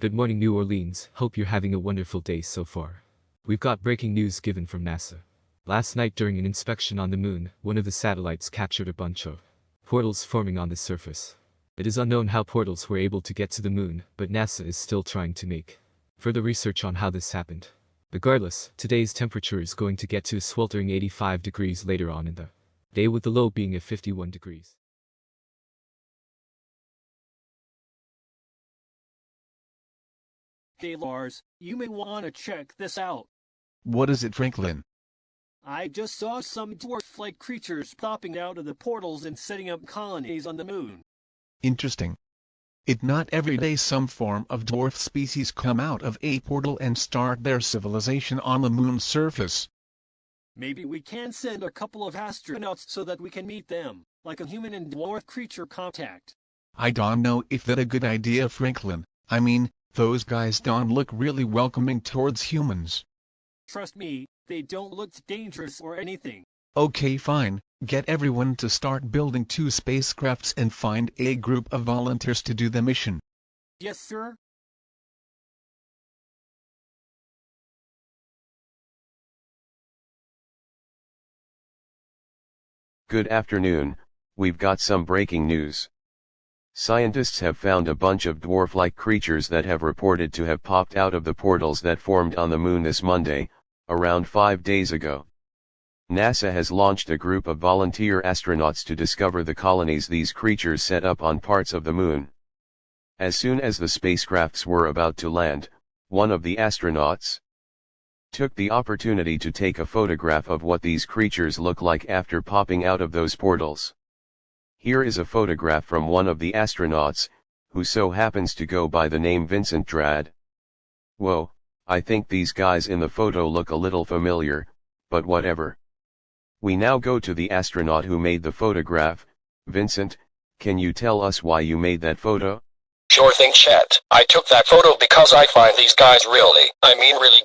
Good morning, New Orleans. Hope you're having a wonderful day so far. We've got breaking news given from NASA. Last night during an inspection on the moon, one of the satellites captured a bunch of portals forming on the surface. It is unknown how portals were able to get to the moon, but NASA is still trying to make further research on how this happened. Regardless, today's temperature is going to get to a sweltering 85 degrees later on in the day, with the low being at 51 degrees. Hey Lars, you may want to check this out. What is it, Franklin? I just saw some dwarf-like creatures popping out of the portals and setting up colonies on the moon. Interesting. It's not every day some form of dwarf species come out of a portal and start their civilization on the moon's surface. Maybe we can send a couple of astronauts so that we can meet them, like a human and dwarf creature contact. I don't know if that's a good idea, Franklin. I mean, those guys don't look really welcoming towards humans. Trust me, they don't look dangerous or anything. Okay, fine. Get everyone to start building 2 spacecrafts and find a group of volunteers to do the mission. Yes, sir. Good afternoon, we've got some breaking news. Scientists have found a bunch of dwarf-like creatures that have reported to have popped out of the portals that formed on the moon this Monday, around 5 days ago. NASA has launched a group of volunteer astronauts to discover the colonies these creatures set up on parts of the moon. As soon as the spacecrafts were about to land, one of the astronauts took the opportunity to take a photograph of what these creatures look like after popping out of those portals. Here is a photograph from one of the astronauts, who so happens to go by the name Vincent Drad. Whoa, I think these guys in the photo look a little familiar, but whatever. We now go to the astronaut who made the photograph. Vincent, can you tell us why you made that photo? Sure thing, Chet. I took that photo because I find these guys really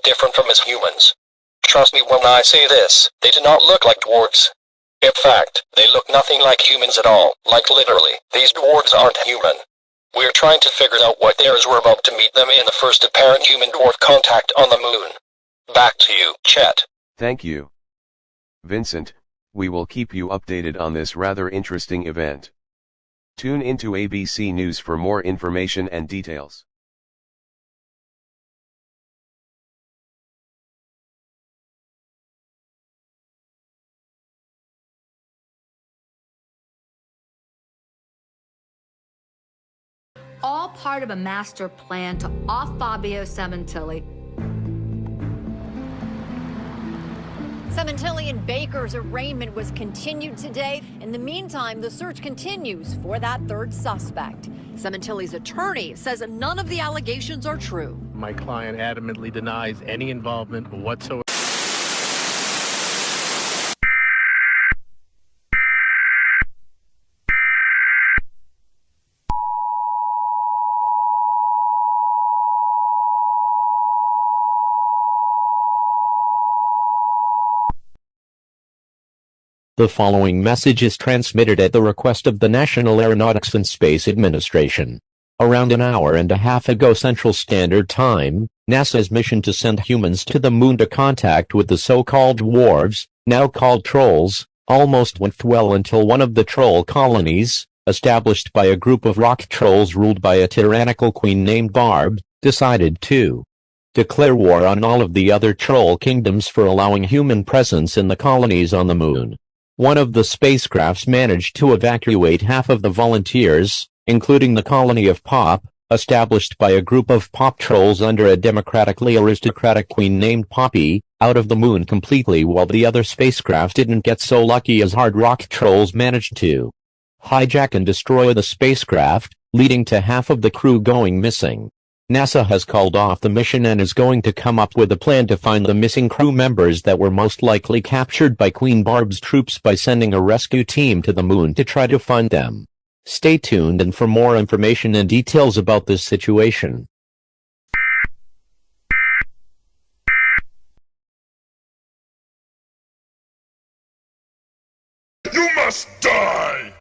different from us humans. Trust me when I say this, they do not look like dwarves. In fact, they look nothing like humans at all, like literally, these dwarves aren't human. We're trying to figure out what they are as we're about to meet them in the first apparent human-dwarf contact on the moon. Back to you, Chet. Thank you, Vincent. We will keep you updated on this rather interesting event. Tune into ABC News for more information and details. All part of a master plan to off Fabio Cementilli. Cementilli and Baker's arraignment was continued today. In the meantime, the search continues for that third suspect. Cementilli's attorney says none of the allegations are true. My client adamantly denies any involvement whatsoever. The following message is transmitted at the request of the National Aeronautics and Space Administration. Around an hour and a half ago Central Standard Time, NASA's mission to send humans to the moon to contact with the so-called dwarves, now called trolls, almost went well until one of the troll colonies, established by a group of rock trolls ruled by a tyrannical queen named Barb, decided to declare war on all of the other troll kingdoms for allowing human presence in the colonies on the moon. One of the spacecrafts managed to evacuate half of the volunteers, including the colony of Pop, established by a group of pop trolls under a democratically aristocratic queen named Poppy, out of the moon completely, while the other spacecraft didn't get so lucky as hard rock trolls managed to hijack and destroy the spacecraft, leading to half of the crew going missing. NASA has called off the mission and is going to come up with a plan to find the missing crew members that were most likely captured by Queen Barb's troops by sending a rescue team to the moon to try to find them. Stay tuned and for more information and details about this situation. You must die!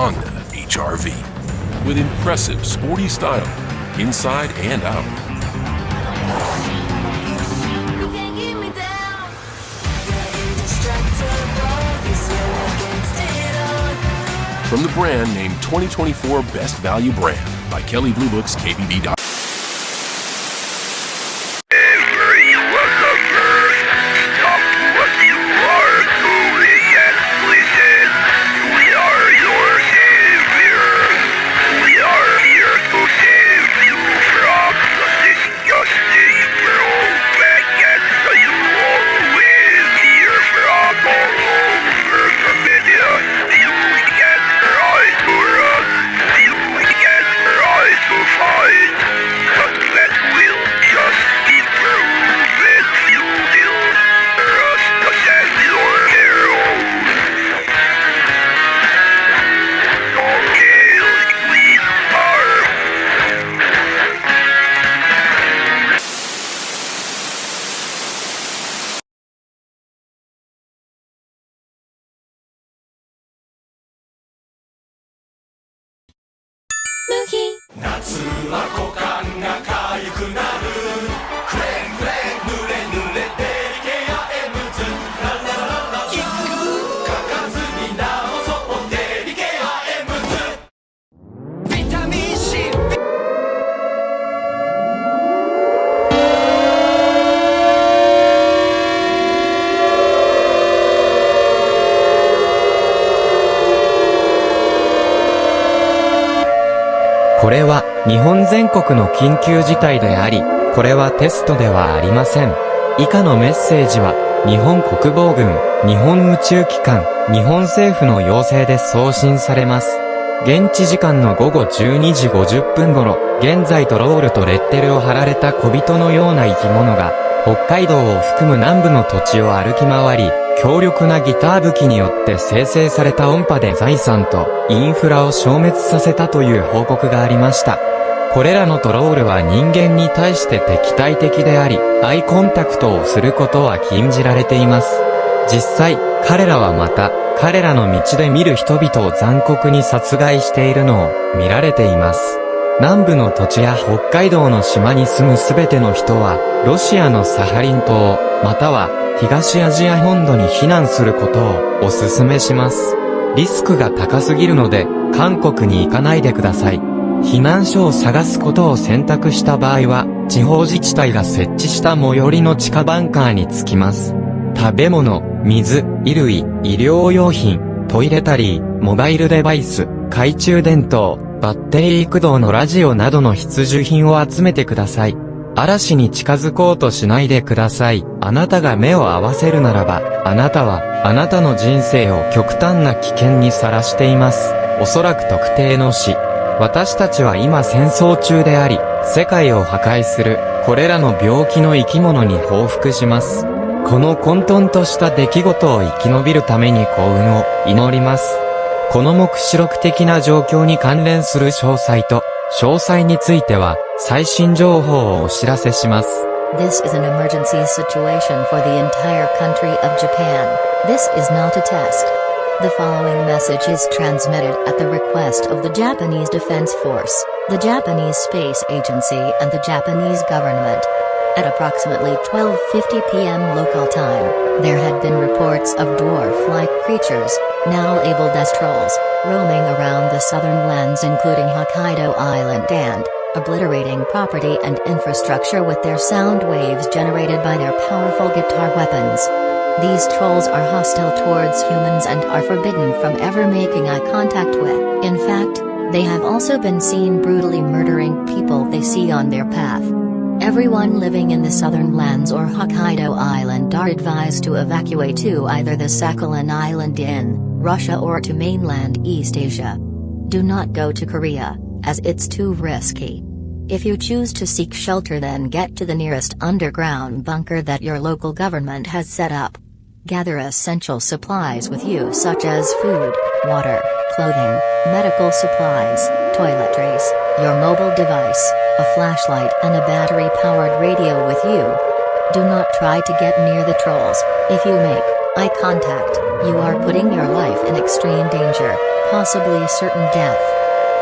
Honda HR-V. With impressive sporty style, inside and out. From the brand named 2024 Best Value Brand by Kelly Blue Book's KBB.これは日本全国の緊急事態であり、これはテストではありません。以下のメッセージは日本国防軍、日本宇宙機関、日本政府の要請で送信されます。現地時間の午後12時50分頃、現在トロールとレッテルを貼られた小人のような生き物が、北海道を含む南部の土地を歩き回り、強力なギター武器によって生成された音波で財産とインフラを消滅させたという報告がありました。これらのトロールは人間に対して敵対的であり、アイコンタクトをすることは禁じられています。実際、彼らはまた、彼らの道で見る人々を残酷に殺害しているのを見られています。南部の土地や北海道の島に住むすべての人は、ロシアのサハリン島、または東アジア本土に避難することをお勧めします。リスクが高すぎるので、韓国に行かないでください。避難所を探すことを選択した場合は、地方自治体が設置した最寄りの地下バンカーに着きます。食べ物、水、衣類、医療用品、トイレタリー、モバイルデバイス、懐中電灯、バッテリー駆動のラジオなどの必需品を集めてください。嵐に近づこうとしないでください。あなたが目を合わせるならば、あなたは、あなたの人生を極端な危険にさらしています。おそらく特定の死。私たちは今戦争中であり、世界を破壊する、これらの病気の生き物に報復します。この混沌とした出来事を生き延びるために幸運を祈ります。この目視録的な状況に関連する詳細については、最新情報をお知らせします。This is an emergency situation for the entire country of Japan. This is not a test. The following message is transmitted at the request of the Japanese Defense Force, the Japanese Space Agency and the Japanese government. At approximately 12:50 p.m. local time, there had been reports of dwarf-like creatures, now labeled as trolls, roaming around the southern lands including Hokkaido Island and obliterating property and infrastructure with their sound waves generated by their powerful guitar weapons. These trolls are hostile towards humans and are forbidden from ever making eye contact with. In fact, they have also been seen brutally murdering people they see on their path. Everyone living in the southern lands or Hokkaido Island are advised to evacuate to either the Sakhalin Island in Russia or to mainland East Asia. Do not go to Korea, as it's too risky. If you choose to seek shelter, then get to the nearest underground bunker that your local government has set up. Gather essential supplies with you such as food, water, clothing, medical supplies, toiletries, your mobile device, a flashlight and a battery-powered radio with you. Do not try to get near the trolls. If you make eye contact, You are putting your life in extreme danger, possibly certain death.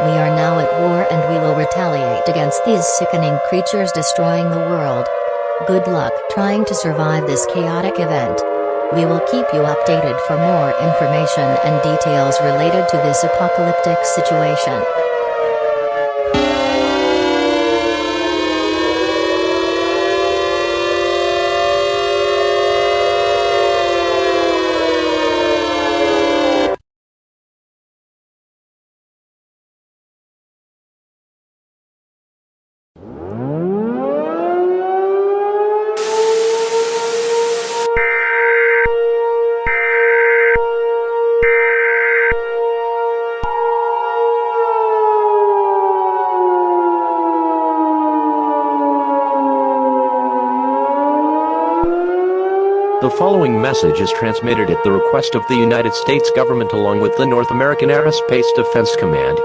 We are now at war and we will retaliate against these sickening creatures destroying the world. Good luck trying to survive this chaotic event. We will keep you updated for more information and details related to this apocalyptic situation. The following message is transmitted at the request of the United States government along with the North American Aerospace Defense Command.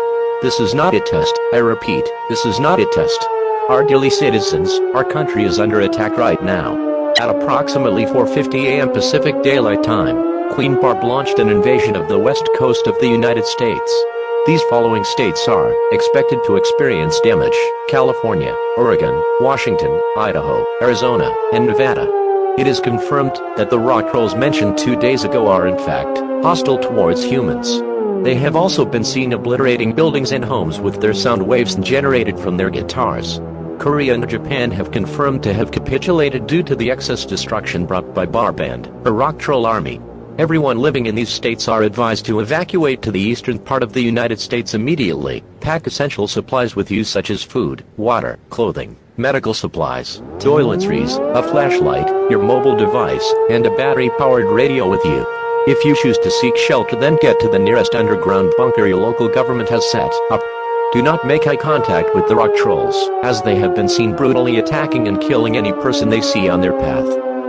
This is not a test, I repeat, this is not a test. Our dearly citizens, our country is under attack right now. At approximately 4:50 a.m. Pacific Daylight Time, Queen Barb launched an invasion of the west coast of the United States. These following states are expected to experience damage: California, Oregon, Washington, Idaho, Arizona, and Nevada. It is confirmed that the rock trolls mentioned 2 days ago are in fact hostile towards humans. They have also been seen obliterating buildings and homes with their sound waves generated from their guitars. Korea and Japan have confirmed to have capitulated due to the excess destruction brought by Barb and her rock troll army. Everyone living in these states are advised to evacuate to the eastern part of the United States immediately. Pack essential supplies with you such as food, water, clothing, medical supplies, toiletries, a flashlight, your mobile device, and a battery-powered radio with you. If you choose to seek shelter, then get to the nearest underground bunker your local government has set up. Do not make eye contact with the rock trolls, as they have been seen brutally attacking and killing any person they see on their path.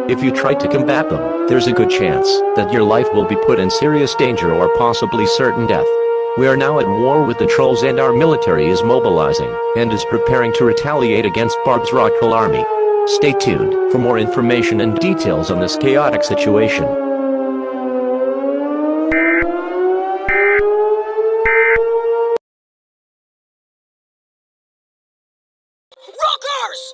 If you try to combat them, there's a good chance that your life will be put in serious danger or possibly certain death. We are now at war with the trolls and our military is mobilizing and is preparing to retaliate against Barb's rock troll army. Stay tuned for more information and details on this chaotic situation. Rockers!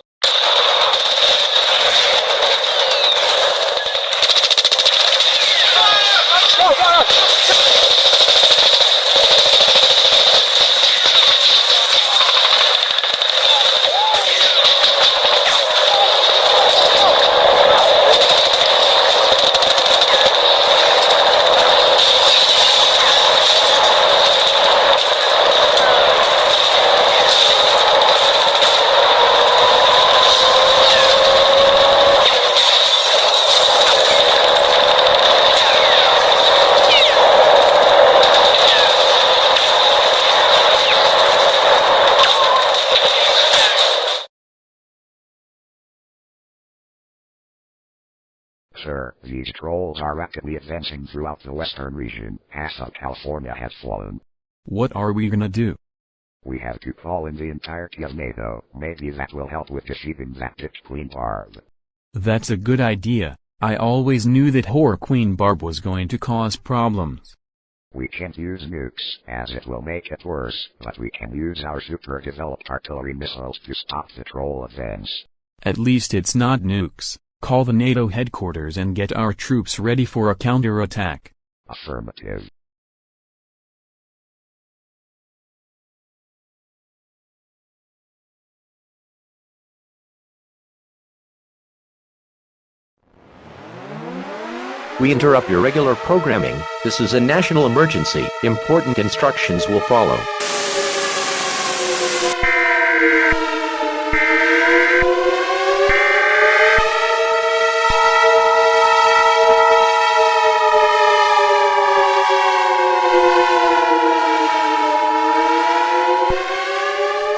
Sir, these trolls are rapidly advancing throughout the western region. Half of California has fallen. What are we gonna do? We have to call in the entirety of NATO. Maybe that will help with defeating that bitch Queen Barb. That's a good idea. I always knew that whore Queen Barb was going to cause problems. We can't use nukes, as it will make it worse, but we can use our super-developed artillery missiles to stop the troll advance. At least it's not nukes. Call the NATO headquarters and get our troops ready for a counterattack. Affirmative. We interrupt your regular programming. This is a national emergency. Important instructions will follow.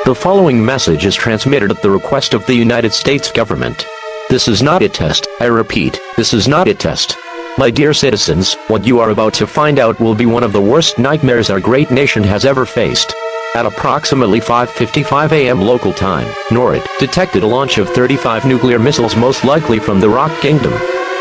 The following message is transmitted at the request of the United States government. This is not a test, I repeat, this is not a test. My dear citizens, what you are about to find out will be one of the worst nightmares our great nation has ever faced. At approximately 5:55 a.m. local time, NORAD detected a launch of 35 nuclear missiles, most likely from the Rock Kingdom.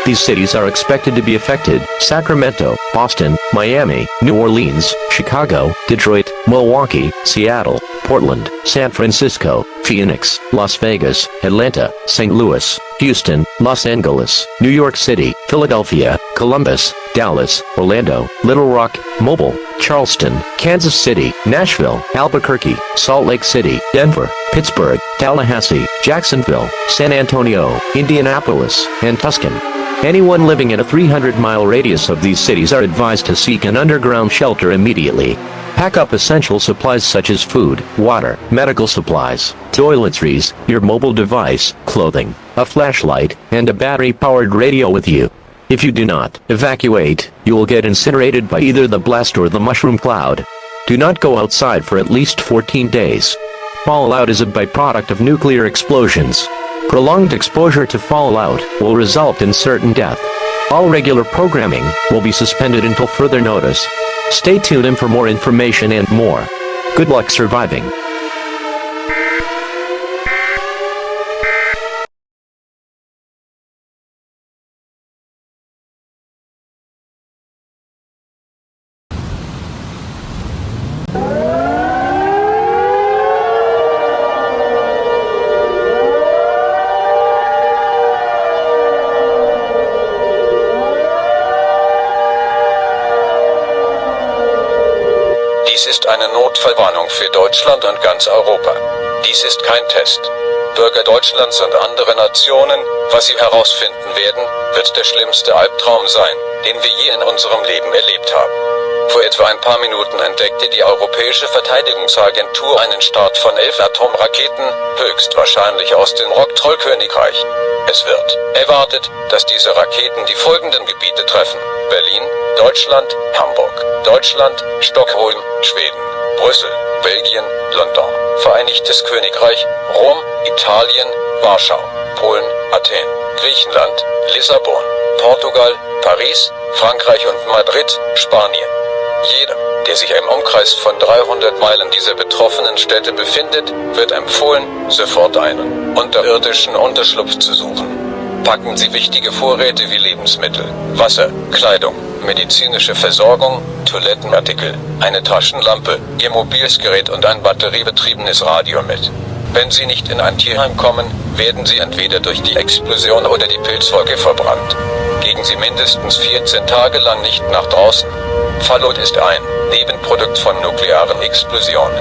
These cities are expected to be affected: Sacramento, Boston, Miami, New Orleans, Chicago, Detroit, Milwaukee, Seattle, Portland, San Francisco, Phoenix, Las Vegas, Atlanta, St. Louis, Houston, Los Angeles, New York City, Philadelphia, Columbus, Dallas, Orlando, Little Rock, Mobile, Charleston, Kansas City, Nashville, Albuquerque, Salt Lake City, Denver, Pittsburgh, Tallahassee, Jacksonville, San Antonio, Indianapolis, and Tucson. Anyone living in a 300-mile radius of these cities are advised to seek an underground shelter immediately. Pack up essential supplies such as food, water, medical supplies, toiletries, your mobile device, clothing, a flashlight, and a battery-powered radio with you. If you do not evacuate, you will get incinerated by either the blast or the mushroom cloud. Do not go outside for at least 14 days. Fallout is a byproduct of nuclear explosions. Prolonged exposure to fallout will result in certain death. All regular programming will be suspended until further notice. Stay tuned in for more information and more. Good luck surviving. Dies ist eine Notfallwarnung für Deutschland und ganz Europa. Dies ist kein Test. Bürger Deutschlands und andere Nationen, was sie herausfinden werden, wird der schlimmste Albtraum sein, den wir je in unserem Leben erlebt haben. Vor etwa ein paar Minuten entdeckte die Europäische Verteidigungsagentur einen Start von 11 Atomraketen, höchstwahrscheinlich aus dem Rocktrollkönigreich. Es wird erwartet, dass diese Raketen die folgenden Gebiete treffen: Berlin, Deutschland, Hamburg, Deutschland, Stockholm, Schweden, Brüssel, Belgien, London, Vereinigtes Königreich, Rom, Italien, Warschau, Polen, Athen, Griechenland, Lissabon, Portugal, Paris, Frankreich und Madrid, Spanien. Jedem, der sich im Umkreis von 300 Meilen dieser betroffenen Städte befindet, wird empfohlen, sofort einen unterirdischen Unterschlupf zu suchen. Packen Sie wichtige Vorräte wie Lebensmittel, Wasser, Kleidung, medizinische Versorgung, Toilettenartikel, eine Taschenlampe, Ihr mobiles Gerät und ein batteriebetriebenes Radio mit. Wenn Sie nicht in ein Tierheim kommen, werden Sie entweder durch die Explosion oder die Pilzwolke verbrannt. Gehen Sie mindestens 14 Tage lang nicht nach draußen. Fallout ist ein Nebenprodukt von nuklearen Explosionen.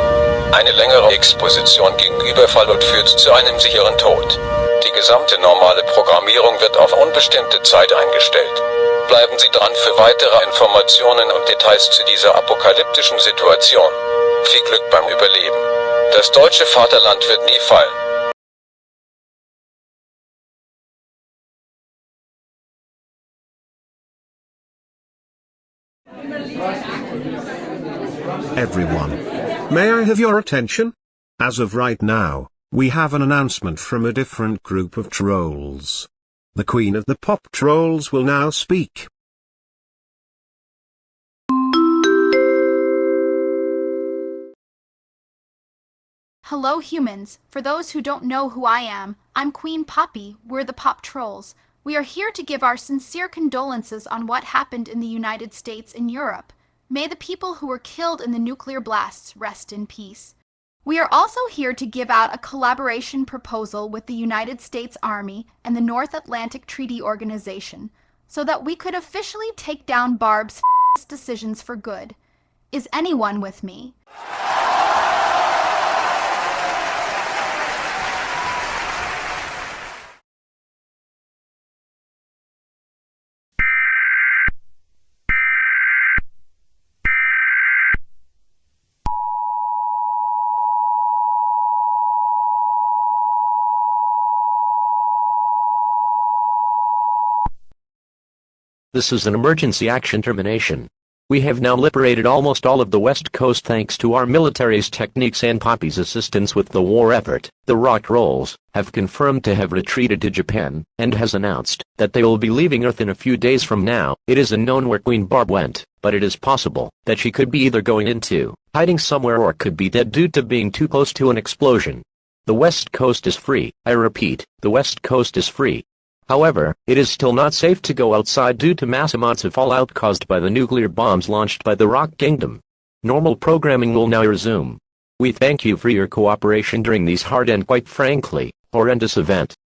Eine längere Exposition gegenüber Fallout führt zu einem sicheren Tod. Die gesamte normale Programmierung wird auf unbestimmte Zeit eingestellt. Bleiben Sie dran für weitere Informationen und Details zu dieser apokalyptischen Situation. Viel Glück beim Überleben. Das deutsche Vaterland wird nie fallen. Everyone, may I have your attention? As of right now, we have an announcement from a different group of trolls. The queen of the pop trolls will now speak. Hello humans, for those who don't know who I am, I'm Queen Poppy, we're the Pop Trolls. We are here to give our sincere condolences on what happened in the United States and Europe. May the people who were killed in the nuclear blasts rest in peace. We are also here to give out a collaboration proposal with the United States Army and the North Atlantic Treaty Organization, so that we could officially take down Barb's decisions for good. Is anyone with me? This is an emergency action termination. We have now liberated almost all of the West Coast thanks to our military's techniques and Poppy's assistance with the war effort. The Rock Trolls have confirmed to have retreated to Japan, and has announced that they will be leaving Earth in a few days from now. It is unknown where Queen Barb went, but it is possible that she could be either going into hiding somewhere or could be dead due to being too close to an explosion. The West Coast is free. I repeat, the West Coast is free. However, it is still not safe to go outside due to mass amounts of fallout caused by the nuclear bombs launched by the Rock Kingdom. Normal programming will now resume. We thank you for your cooperation during these hard and quite frankly, horrendous event.